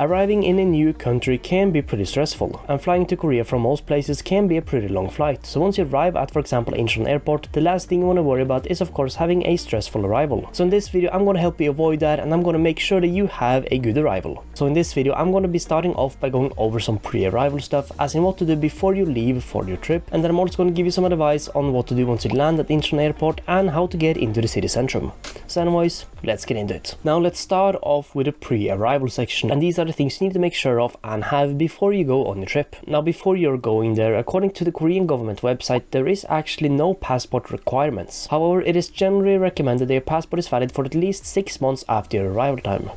Arriving in a new country can be pretty stressful, and flying to Korea from most places can be a pretty long flight, so once you arrive at, for example, Incheon airport, the last thing you want to worry about is of course having a stressful arrival. So in this video I'm going to help you avoid that, and I'm going to make sure that you have a good arrival. So in this video I'm going to be starting off by going over some pre-arrival stuff, as in what to do before you leave for your trip, and then I'm also going to give you some advice on what to do once you land at Incheon airport and how to get into the city centrum. So anyways, let's get into it. Now let's start off with the pre-arrival section, and these are the things you need to make sure of and have before you go on your trip. Now before you're going there, according to the Korean government website, there is actually no passport requirements. However, it is generally recommended that your passport is valid for at least 6 months after your arrival time.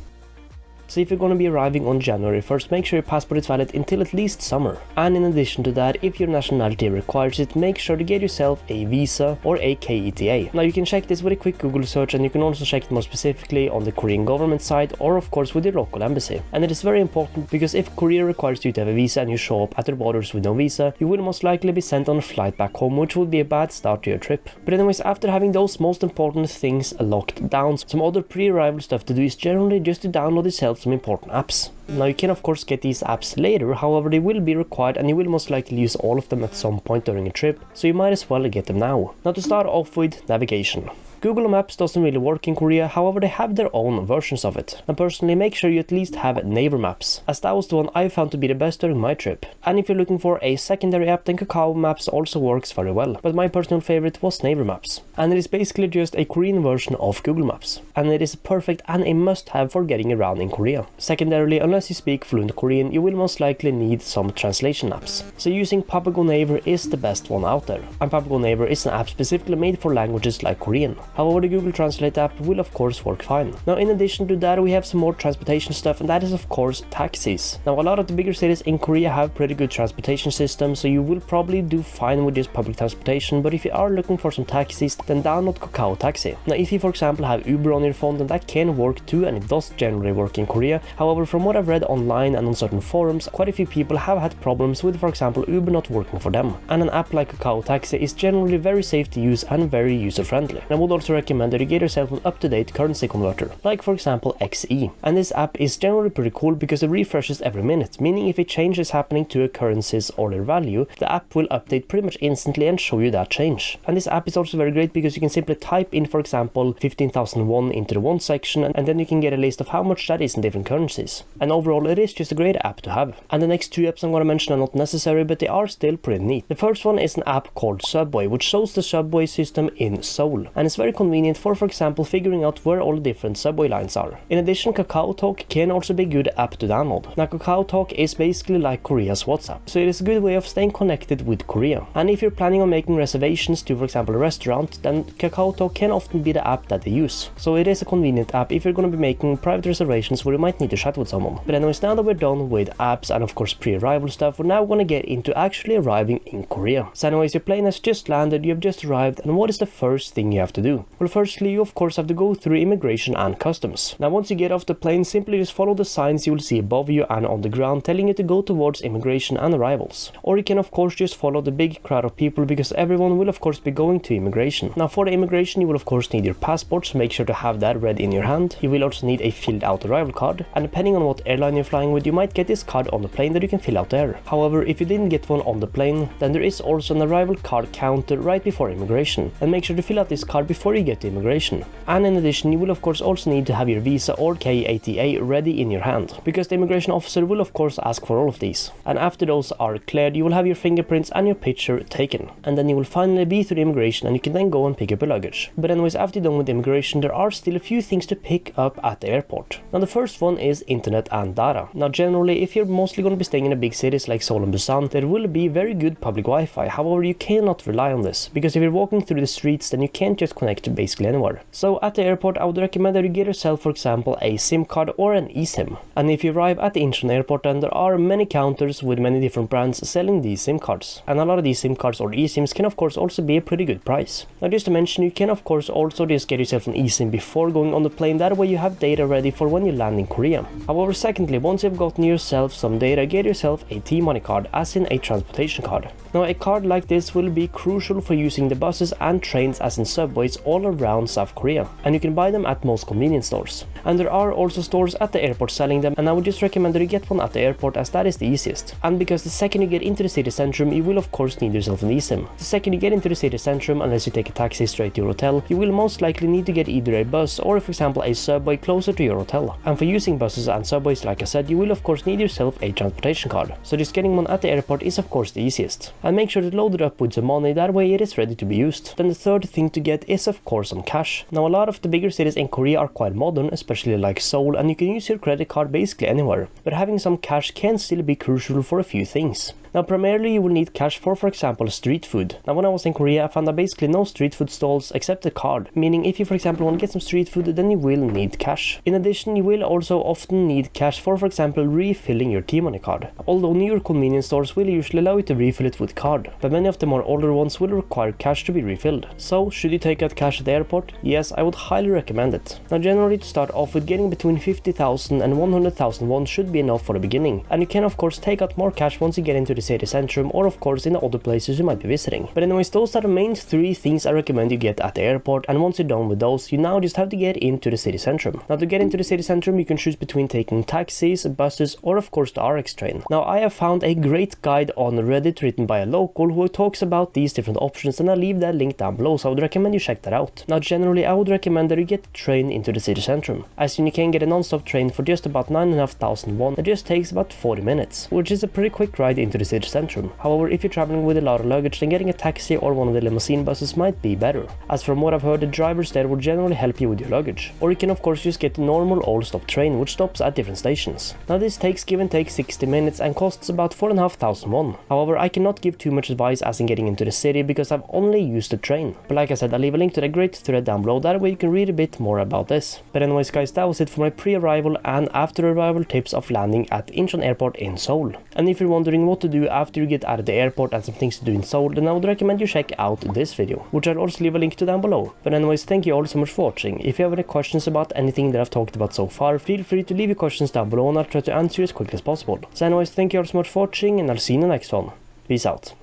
So if you're going to be arriving on January 1st, make sure your passport is valid until at least summer. And in addition to that, if your nationality requires it, make sure to get yourself a visa or a KETA. Now you can check this with a quick Google search, and you can also check it more specifically on the Korean government site or of course with your local embassy. And it is very important because if Korea requires you to have a visa and you show up at their borders with no visa, you will most likely be sent on a flight back home, which would be a bad start to your trip. But anyways, after having those most important things locked down, some other pre-arrival stuff to do is generally just to download yourself some important apps. Now you can of course get these apps later, however they will be required and you will most likely use all of them at some point during a trip, so you might as well get them now. Now to start off with navigation. Google Maps doesn't really work in Korea, however they have their own versions of it. And personally, make sure you at least have Naver Maps, as that was the one I found to be the best during my trip. And if you're looking for a secondary app, then Kakao Maps also works very well, but my personal favorite was Naver Maps. And it is basically just a Korean version of Google Maps, and it is perfect and a must-have for getting around in Korea. Secondarily, unless you speak fluent Korean, you will most likely need some translation apps. So using Papago Naver is the best one out there, and Papago Naver is an app specifically made for languages like Korean. However, the Google Translate app will of course work fine. Now in addition to that, we have some more transportation stuff, and that is of course taxis. Now a lot of the bigger cities in Korea have pretty good transportation systems, so you will probably do fine with just public transportation, but if you are looking for some taxis, then download Kakao Taxi. Now if you for example have Uber on your phone, then that can work too, and it does generally work in Korea. However, from what I've read online and on certain forums, quite a few people have had problems with, for example, Uber not working for them. And an app like Kakao Taxi is generally very safe to use and very user friendly. I would also recommend that you get yourself an up-to-date currency converter, like for example XE. And this app is generally pretty cool because it refreshes every minute, meaning if a change is happening to a currencies or their value, the app will update pretty much instantly and show you that change. And this app is also very great because you can simply type in, for example, 15,001 into the one section, and then you can get a list of how much that is in different currencies. And overall, it is just a great app to have. And the next two apps I'm going to mention are not necessary, but they are still pretty neat. The first one is an app called Subway, which shows the subway system in Seoul, and it's very convenient for example figuring out where all the different subway lines are. In addition, Kakao Talk can also be a good app to download. Now Kakao Talk is basically like Korea's WhatsApp, so it is a good way of staying connected with Korea. And if you're planning on making reservations to, for example, a restaurant, then Kakao Talk can often be the app that they use. So it is a convenient app if you're going to be making private reservations where you might need to chat with someone. But anyways, now that we're done with apps and of course pre-arrival stuff, we're now going to get into actually arriving in Korea. So anyways, your plane has just landed, you have just arrived, and what is the first thing you have to do? Well, firstly, you of course have to go through immigration and customs. Now once you get off the plane, simply just follow the signs you will see above you and on the ground telling you to go towards immigration and arrivals. Or you can of course just follow the big crowd of people, because everyone will of course be going to immigration. Now for the immigration, you will of course need your passport, so make sure to have that ready in your hand. You will also need a filled out arrival card, and depending on what airline you're flying with, you might get this card on the plane that you can fill out there. However, if you didn't get one on the plane, then there is also an arrival card counter right before immigration, and make sure to fill out this card before you get to immigration. And in addition, you will of course also need to have your visa or KETA ready in your hand, because the immigration officer will of course ask for all of these. And after those are cleared, you will have your fingerprints and your picture taken, and then you will finally be through immigration, and you can then go and pick up your luggage. But anyways, after you're done with immigration, there are still a few things to pick up at the airport. Now the first one is internet and data. Now generally, if you're mostly going to be staying in big cities like Seoul and Busan, there will be very good public Wi-Fi. However, you cannot rely on this, because if you're walking through the streets, then you can't just connect to basically anywhere. So at the airport, I would recommend that you get yourself, for example, a SIM card or an eSIM. And if you arrive at the Incheon airport, then there are many counters with many different brands selling these SIM cards. And a lot of these SIM cards or eSIMs can of course also be a pretty good price. Now just to mention, you can of course also just get yourself an eSIM before going on the plane, that way you have data ready for when you land in Korea. However, secondly, once you've gotten yourself some data, get yourself a T-Money card, as in a transportation card. Now a card like this will be crucial for using the buses and trains as in subways all around South Korea, and you can buy them at most convenience stores. And there are also stores at the airport selling them, and I would just recommend that you get one at the airport as that is the easiest. And because the second you get into the city centrum, you will of course need yourself an eSIM. The second you get into the city centrum, unless you take a taxi straight to your hotel, you will most likely need to get either a bus or, for example, a subway closer to your hotel. And for using buses and subways, like I said, you will of course need yourself a transportation card. So just getting one at the airport is of course the easiest. And make sure to load it up with some money, that way it is ready to be used. Then the third thing to get is of course some cash. Now a lot of the bigger cities in Korea are quite modern, especially like Seoul, and you can use your credit card basically anywhere. But having some cash can still be crucial for a few things. Now primarily you will need cash for example street food. Now when I was in Korea I found that basically no street food stalls except a card, meaning if you for example want to get some street food then you will need cash. In addition you will also often need cash for example refilling your T-money card. Although newer convenience stores will usually allow you to refill it with card, but many of the more older ones will require cash to be refilled. So should you take out cash at the airport? Yes, I would highly recommend it. Now generally to start off with, getting between 50,000 and 100,000 won should be enough for the beginning, and you can of course take out more cash once you get into the city centrum or of course in the other places you might be visiting. But anyways, those are the main three things I recommend you get at the airport, and once you're done with those, you now just have to get into the city centrum. Now to get into the city centrum you can choose between taking taxis, buses, or of course the RX train. Now I have found a great guide on Reddit written by a local who talks about these different options, and I'll leave that link down below, so I would recommend you check that out. Now generally I would recommend that you get the train into the city centrum, as you can get a non-stop train for just about 9,500 won. It just takes about 40 minutes, which is a pretty quick ride into the city centrum. However, if you're traveling with a lot of luggage, then getting a taxi or one of the limousine buses might be better, as from what I've heard the drivers there will generally help you with your luggage. Or you can of course just get the normal all-stop train which stops at different stations. Now this takes give and take 60 minutes and costs about 4,500 won. However, I cannot give too much advice as in getting into the city because I've only used the train. But like I said, I'll leave a link to the great thread down below, that way you can read a bit more about this. But anyways guys, that was it for my pre-arrival and after-arrival tips of landing at Incheon airport in Seoul. And if you're wondering what to do after you get out of the airport and some things to do in Seoul, then I would recommend you check out this video, which I'll also leave a link to down below. But anyways, thank you all so much for watching. If you have any questions about anything that I've talked about so far, feel free to leave your questions down below and I'll try to answer you as quickly as possible. So anyways, thank you all so much for watching, and I'll see you in the next one. Peace out.